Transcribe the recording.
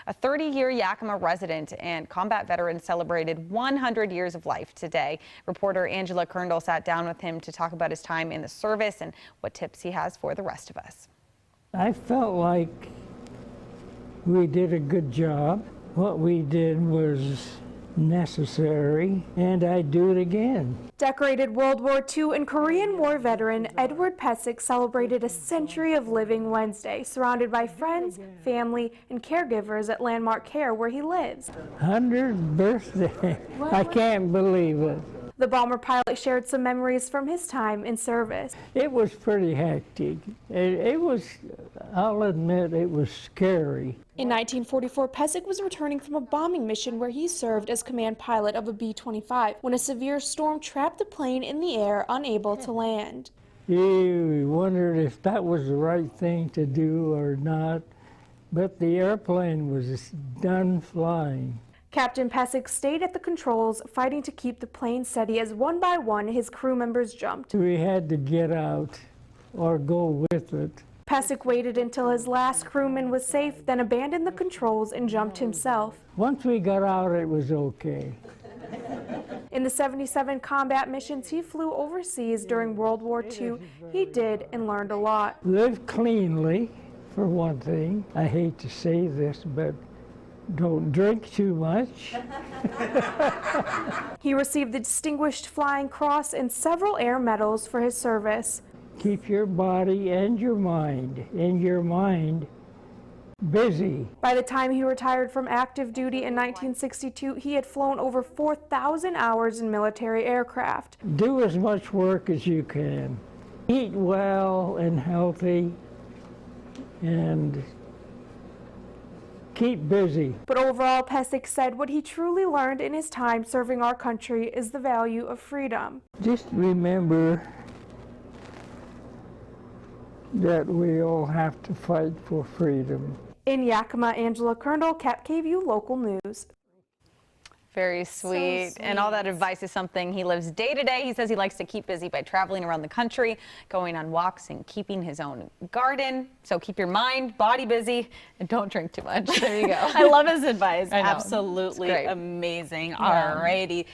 A 30-year Yakima resident and combat veteran celebrated 100 years of life today. Reporter Angela Kerndl sat down with him to talk about his time in the service and what tips he has for the rest of us. I felt like we did a good job. What we did was necessary, and I'd do it again. Decorated World War II and Korean War veteran Edward Pesik celebrated a century of living Wednesday, surrounded by friends, family, and caregivers at Landmark Care where he lives. 100th birthday. I can't believe it. The bomber pilot shared some memories from his time in service. It was pretty hectic. It was, I'll admit, it was scary. In 1944, Pesik was returning from a bombing mission where he served as command pilot of a B-25 when a severe storm trapped the plane in the air, unable to land. We wondered if that was the right thing to do or not, but the airplane was done flying. Captain Pesik stayed at the controls, fighting to keep the plane steady as one by one his crew members jumped. We had to get out or go with it. Pesik waited until his last crewman was safe, then abandoned the controls and jumped himself. Once we got out, it was okay. In the 77 combat missions he flew overseas during World War II, he did and learned a lot. Live cleanly, for one thing. I hate to say this, but don't drink too much. He received the Distinguished Flying Cross and several air medals for his service. Keep your body and your mind busy. By the time he retired from active duty in 1962, he had flown over 4,000 hours in military aircraft. Do as much work as you can. Eat well and healthy and keep busy. But overall, Pesik said what he truly learned in his time serving our country is the value of freedom. Just remember that we all have to fight for freedom. In Yakima, Angela Kerndl, KVU Local News. Very sweet. And all that advice is something he lives day to day. He says he likes to keep busy by traveling around the country, going on walks and keeping his own garden. So keep your mind, body busy, and don't drink too much. There you go. I love his advice. I know. Absolutely It's great. Amazing. Yeah. All righty.